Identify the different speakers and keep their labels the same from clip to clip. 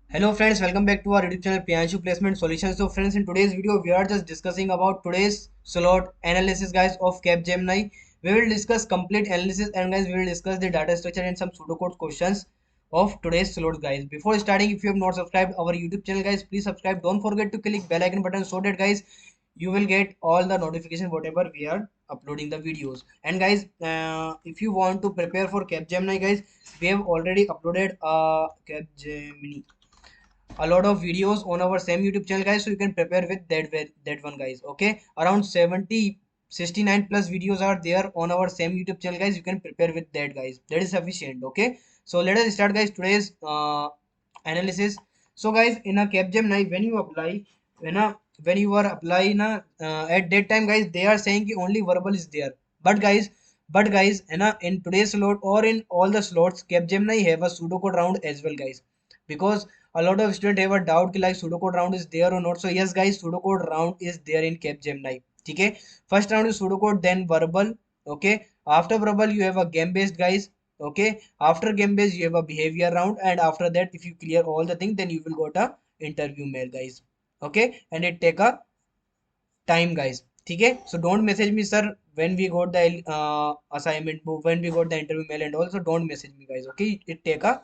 Speaker 1: Hello friends, welcome back to our YouTube channel Priyanshu Placement Solutions. So friends, in today's video we are just discussing about today's slot analysis guys of Capgemini. We will discuss complete analysis and guys we will discuss the data structure and some pseudocode questions of today's slot guys. Before starting, if you have not subscribed our YouTube channel guys, please subscribe. Don't forget to click bell icon button so that guys you will get all the notification whatever we are uploading the videos. And guys, if you want to prepare for Capgemini guys, we have already uploaded Capgemini a lot of videos on our same YouTube channel guys, so you can prepare with that one guys. Okay, around 69 plus videos are there on our same YouTube channel guys. You can prepare with that guys, that is sufficient. Okay, so let us start guys today's analysis. So guys, in a Capgemini, when you apply, when a when you are applying at that time guys, they are saying ki only verbal is there. But guys in today's slot or in all the slots, Capgemini have a pseudocode round as well guys, because a lot of students have a doubt कि like pseudocode round is there or not. So yes guys, pseudocode round is there in Capgemini. ठीक है, first round is pseudocode, then verbal. Okay, after verbal you have a game based guys. Okay, after game based you have a behavior round, and after that if you clear all the things then you will got a interview mail guys. Okay, and it take a time guys. ठीक है, so don't message me sir when we got the assignment book, when we got the interview mail, and also don't message me guys. Okay, it take a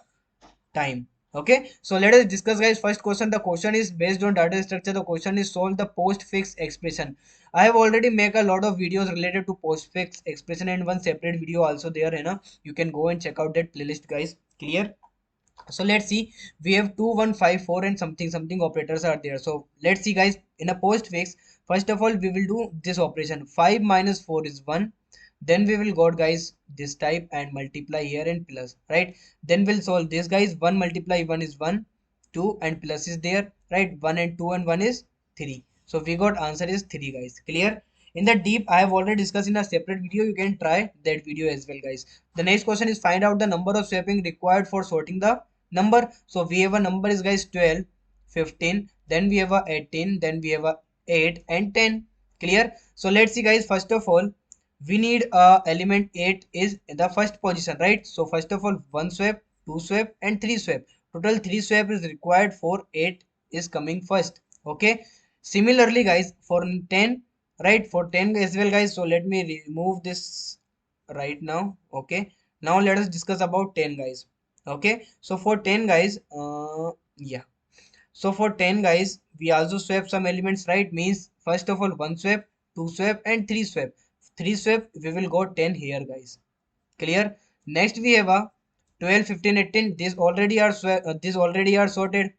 Speaker 1: time. Okay, so let us discuss guys. First question, the question is based on data structure. The question is solve the postfix expression. I have already make a lot of videos related to postfix expression and one separate video also there है ना, you can go and check out that playlist guys. Clear? So let's see, we have 2 1 5 4 and something something operators are there. So let's see guys, in a postfix, first of all we will do this operation. 5 minus 4 is 1, then we will got guys this type and multiply here and plus, right? Then we'll solve this guys. 1 multiply 1 is 1, 2 and plus is there, right? 1 and 2 and 1 is 3. So we got answer is 3 guys. Clear? In the deep, I have already discussed in a separate video, you can try that video as well guys. The next question is find out the number of swapping required for sorting the number. So we have a number is guys 12, 15, then we have a 18, then we have a 8 and 10. Clear? So let's see guys, first of all we need element 8 is in the first position, right? So first of all, one swap, two swap and three swap. Total three swap is required for 8 is coming first. Okay, similarly guys for 10, right? For 10 as well guys, so let me remove this right now. Okay, now let us discuss about 10 guys. Okay, so for 10 guys, yeah, so for 10 guys we also swap some elements, right? Means first of all one swap, two swap and three swap. Three swap we will go 10 here guys. Clear? Next we have a 12, 15, 18. These already are these already are sorted,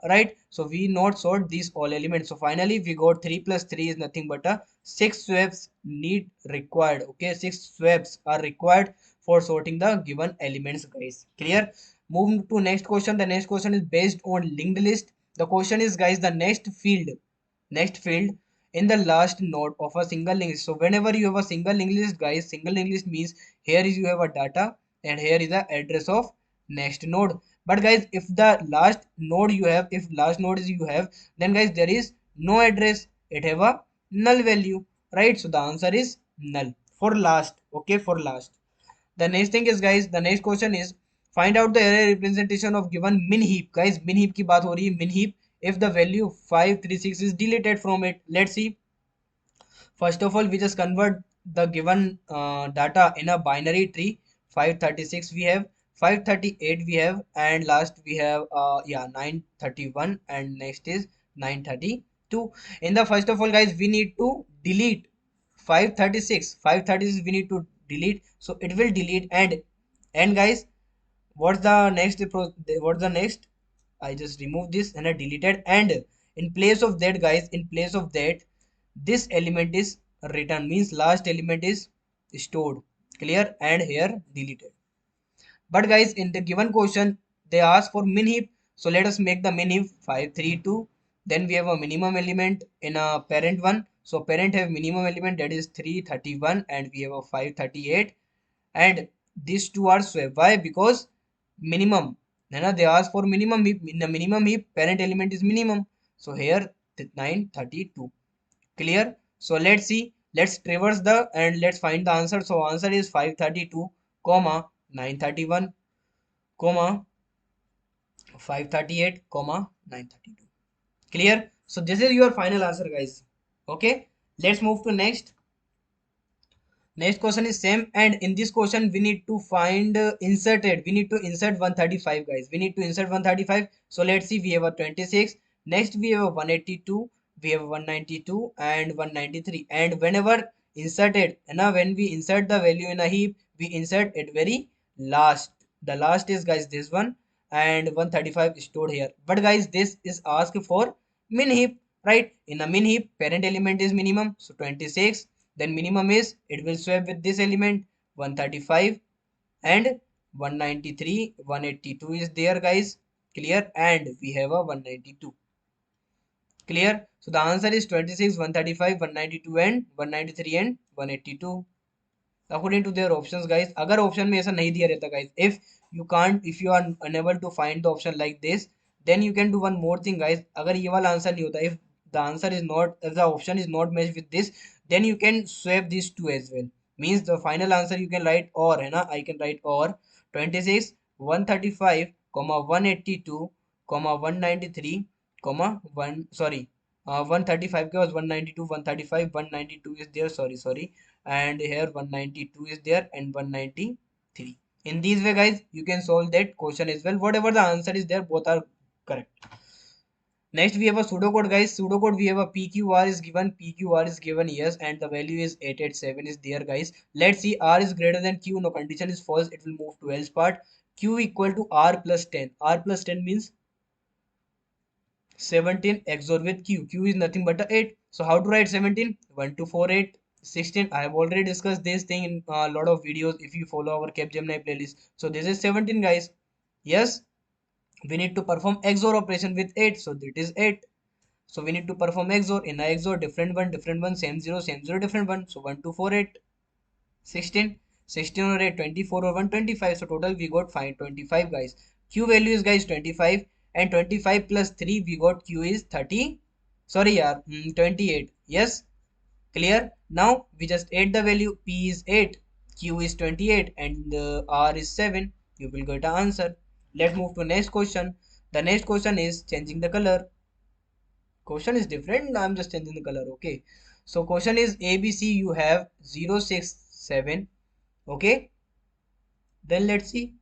Speaker 1: right? So we not sort these all elements. So finally we got 3 plus 3 is nothing but a 6 swaps need required. Okay, 6 swaps are required for sorting the given elements guys. Clear? Moving to next question. The next question is based on linked list. The question is guys, the next field in the last node of a single linked list. So whenever you have a single linked list guys, single linked list means here is you have a data and here is the address of next node. But guys, if the last node you have, if last node is you have, then guys there is no address, it have a null value, right? So the answer is null for last. Okay, for last. The next thing is guys, the next question is find out the array representation of given min heap. Guys, min heap की बात हो रही है, min heap if the value 536 is deleted from it. Let's see. First of all, we just convert the given data in a binary tree. 536 we have, 538 we have, and last we have 931, and next is 932. In the first of all guys, we need to delete 536. 536 we need to delete, so it will delete. And guys, what's the next what's the next? I just remove this and I deleted, and in place of that guys, in place of that this element is written, means last element is stored. Clear? And here deleted. But guys, in the given question they ask for min heap, so let us make the min heap 532. Then we have a minimum element in a parent one, so parent have minimum element that is 331 and we have a 538, and these two are swap. Why? Because minimum, they ask for minimum heap. In the minimum heap parent element is minimum, so here 932. Clear? So let's see, let's traverse the and let's find the answer. So answer is 532 comma 931 comma 538 comma 932. Clear? So this is your final answer, guys. Okay, let's move to next question is same, and in this question we need to find inserted, we need to insert 135, guys. We need to insert 135. So let's see, we have a 26, next we have a 182, we have a 192 and 193, and whenever inserted, and now when we insert the value in a heap, we insert it very last. The last is, guys, this one, and 135 is stored here. But guys, this is asked for min heap, right? In a min heap, parent element is minimum, so 26, then minimum is, it will swap with this element 135, and 193, 182 is there, guys. Clear? And we have a 192. Clear? So the answer is 26, 135, 192 and 193 and 182 according to their options, guys. अगर option में ऐसा नहीं दिया रहता, guys, if you are unable to find the option like this, then you can do one more thing, guys. अगर ये वाला answer नहीं होता, if the option is not matched with this, then you can swap these two as well. Means the final answer you can write, or है ना, I can write or 26, 135, 182, 193, 1 sorry 135 के was 192, 135, 192 is there, sorry, and here 192 is there and 193. In these way, guys, you can solve that question as well. Whatever the answer is there, both are correct. Next we have a pseudocode, guys. Pseudocode, we have a pqr is given, yes, and the value is 887 is there, guys. Let's see, r is greater than q, no, condition is false, it will move to else part. Q equal to r plus 10, r plus 10 means 17 XOR with q. Q is nothing but a 8. So how to write 17? 1, 2, 4, 8, 16. I have already discussed this thing in a lot of videos if you follow our Capgemini playlist. So this is 17, guys. Yes, we need to perform XOR operation with 8. So that is 8. So we need to perform XOR. In a XOR, different one, same 0, different one. So 1, 2, 4, 8, 16. 16 or 8, 24 or 125. So total we got 525, guys. Q value is, guys, 25, and 25 plus 3 we got Q is 30. Sorry, yeah, 28. Yes, clear? Now we just add the value. P is 8, Q is 28, and R is 7. You will get an answer. Let's move to next question. The next question is changing the color. Question is different. I'm just changing the color. Okay. So question is ABC. You have 0, 6, 7. Okay. Then let's see.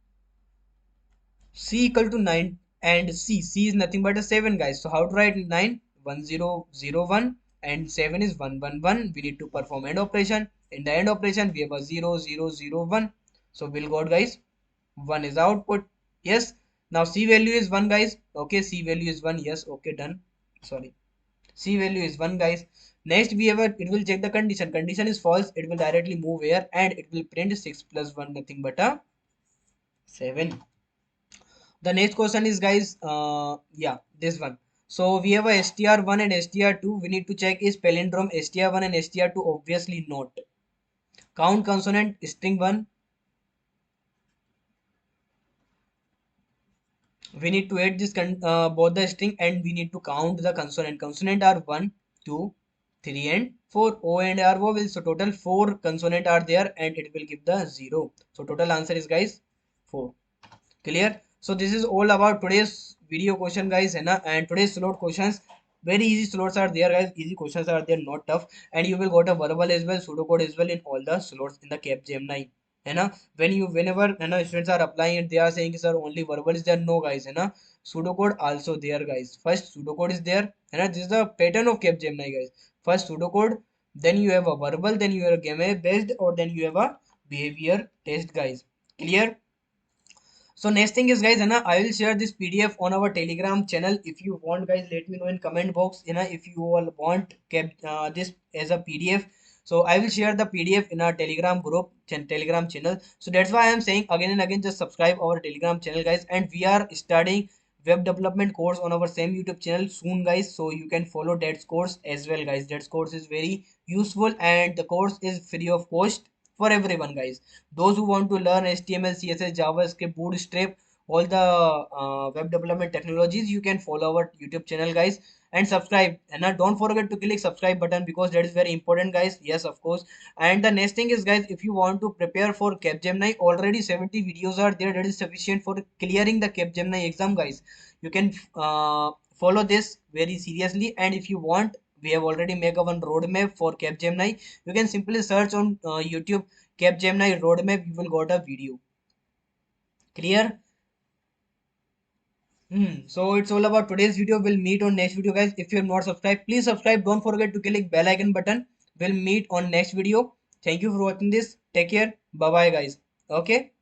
Speaker 1: C equal to 9 and C is nothing but a 7, guys. So how to write 9? 1, 0, 0, 1, and 7 is 1, 1, 1. We need to perform AND operation. In the AND operation, we have a 0, 0, 0, 1. So we'll got, guys, 1 is output. Yes. Now C value is 1, guys. Okay, C value is 1. Yes, okay, done. Sorry. C value is 1, guys. Next we have it will check the condition. Condition is false. It will directly move here and it will print 6 plus 1, nothing but a 7. The next question is, guys, yeah, this one. So we have a str1 and str2. We need to check is palindrome str1 and str2. Obviously not. Count consonant string 1. We need to add this both the string, and we need to count the consonant. Consonant are 1, 2, 3 and 4. O and R vowels. So total 4 consonant are there and it will give the 0. So total answer is, guys, 4. Clear? So this is all about today's video question, guys, है ना? And today's slot questions, very easy slots are there, guys. Easy questions are there, not tough. And you will got a verbal as well, pseudocode as well in all the slots in the Capgemini, है ना? Whenever है ना students are applying it, they are saying sir only verbal is there. No, guys, है ना? Pseudocode also there, guys. First pseudocode is there, है ना? This is the pattern of Capgemini, guys. First pseudocode, then you have a verbal, then you have a game based, or then you have a behavior test, guys. Clear? So next thing is, guys, है ना, I will share this PDF on our Telegram channel. If you want, guys, let me know in comment box, है ना, if you all want this as a PDF. So I will share the PDF in our Telegram group, Telegram channel. So that's why I am saying again and again, just subscribe our Telegram channel, guys. And we are studying web development course on our same YouTube channel soon, guys. So you can follow that course as well, guys. That course is very useful and the course is free of cost for everyone, guys. Those who want to learn HTML, CSS, JavaScript, Bootstrap, all the web development technologies, you can follow our YouTube channel, guys, and subscribe. And don't forget to click subscribe button, because that is very important, guys. Yes, of course. And the next thing is, guys, if you want to prepare for Capgemini, already 70 videos are there that is sufficient for clearing the Capgemini exam, guys. You can follow this very seriously. And if you want, we have already make a one roadmap for Capgemini. You can simply search on YouTube Capgemini roadmap. You will got a video. Clear? So it's all about today's video. We'll meet on next video, guys. If you're not subscribed, please subscribe. Don't forget to click bell icon button. We'll meet on next video. Thank you for watching this. Take care. Bye bye, guys. Okay.